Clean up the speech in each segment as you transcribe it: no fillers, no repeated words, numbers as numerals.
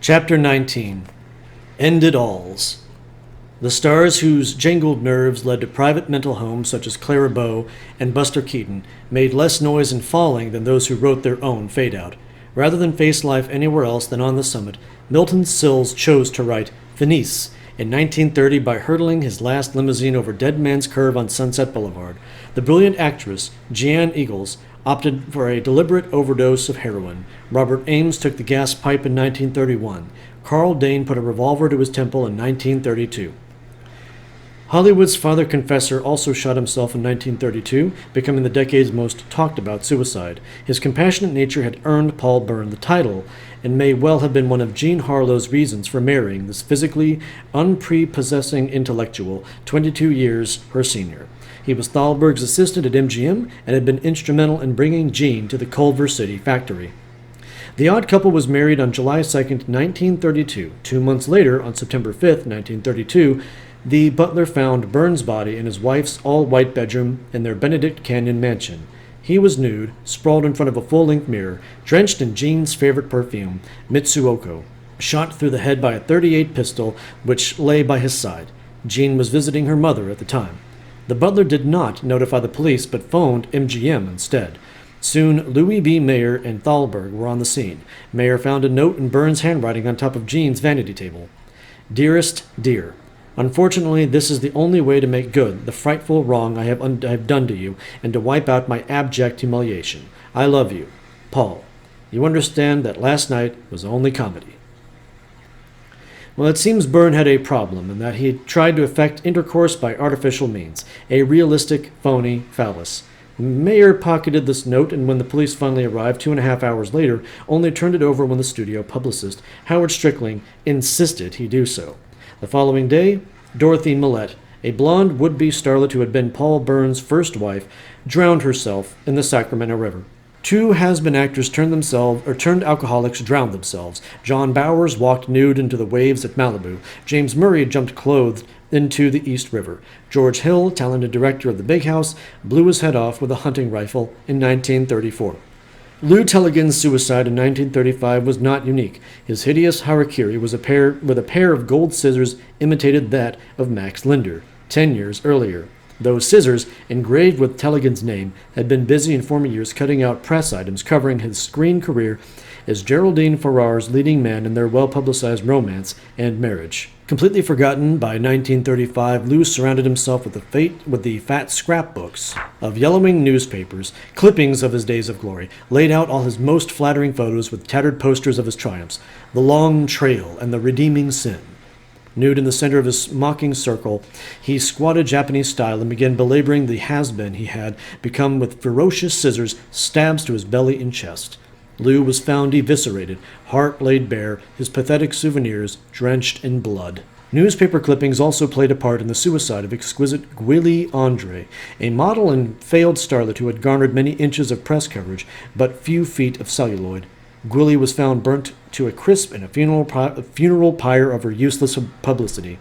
Chapter 19. End It Alls. The stars whose jangled nerves led to private mental homes such as Clara Bow and Buster Keaton made less noise in falling than those who wrote their own fade-out. Rather than face life anywhere else than on the summit, Milton Sills chose to write Finis in 1930 by hurtling his last limousine over Dead Man's Curve on Sunset Boulevard. The brilliant actress, Jeanne Eagles, opted for a deliberate overdose of heroin. Robert Ames took the gas pipe in 1931. Carl Dane put a revolver to his temple in 1932. Hollywood's father confessor also shot himself in 1932, becoming the decade's most talked-about suicide. His compassionate nature had earned Paul Byrne the title, and may well have been one of Jean Harlow's reasons for marrying this physically unprepossessing intellectual, 22 years her senior. He was Thalberg's assistant at MGM and had been instrumental in bringing Jean to the Culver City factory. The odd couple was married on July 2, 1932. 2 months later, on September 5, 1932, the butler found Byrne's body in his wife's all-white bedroom in their Benedict Canyon mansion. He was nude, sprawled in front of a full-length mirror, drenched in Jean's favorite perfume, Mitsuoko, shot through the head by a .38 pistol which lay by his side. Jean was visiting her mother at the time. The butler did not notify the police but phoned MGM instead. Soon, Louis B. Mayer and Thalberg were on the scene. Mayer found a note in Byrne's handwriting on top of Jean's vanity table. Dearest, dear. Unfortunately, this is the only way to make good the frightful wrong I have done to you and to wipe out my abject humiliation. I love you. Paul. You understand that last night was only comedy. Well, it seems Byrne had a problem in that he had tried to effect intercourse by artificial means, a realistic, phony phallus. Mayer pocketed this note, and when the police finally arrived 2.5 hours later, only turned it over when the studio publicist, Howard Strickling, insisted he do so. The following day, Dorothy Millette, a blonde would-be starlet who had been Paul Byrne's first wife, drowned herself in the Sacramento River. Two has-been actors turned alcoholics drowned themselves. John Bowers walked nude into the waves at Malibu. James Murray jumped clothed into the East River. George Hill, talented director of The Big House, blew his head off with a hunting rifle in 1934. Lou Tellerin's suicide in 1935 was not unique. His hideous harakiri was with a pair of gold scissors imitated that of Max Linder 10 years earlier. Those scissors, engraved with Tellerin's name, had been busy in former years cutting out press items covering his screen career as Geraldine Farrar's leading man in their well-publicized romance and marriage. Completely forgotten by 1935, Lou surrounded himself with the fat scrapbooks of yellowing newspapers, clippings of his days of glory, laid out all his most flattering photos with tattered posters of his triumphs, the long trail and the redeeming sin. Nude in the center of his mocking circle, he squatted Japanese style and began belaboring the has-been he had become with ferocious scissors, stabs to his belly and chest. Lou was found eviscerated, heart laid bare, his pathetic souvenirs drenched in blood. Newspaper clippings also played a part in the suicide of exquisite Gwilly Andre, a model and failed starlet who had garnered many inches of press coverage but few feet of celluloid. Gwilly was found burnt to a crisp in a funeral pyre of her useless publicity.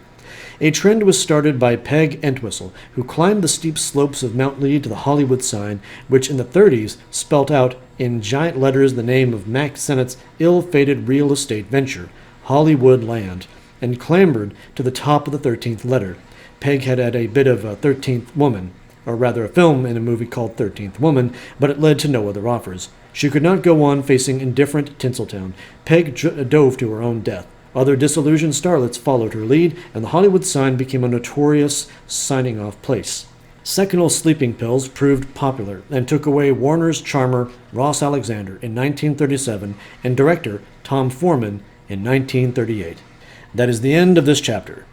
A trend was started by Peg Entwistle, who climbed the steep slopes of Mount Lee to the Hollywood sign, which in the 30s spelt out in giant letters the name of Mack Sennett's ill-fated real estate venture, Hollywood Land, and clambered to the top of the 13th letter. Peg had a bit of a 13th Woman, or rather a film and a movie called 13th Woman, but it led to no other offers. She could not go on facing indifferent Tinseltown. Peg dove to her own death. Other disillusioned starlets followed her lead, and the Hollywood sign became a notorious signing-off place. Seconal sleeping pills proved popular and took away Warner's charmer Ross Alexander in 1937 and director Tom Foreman in 1938. That is the end of this chapter.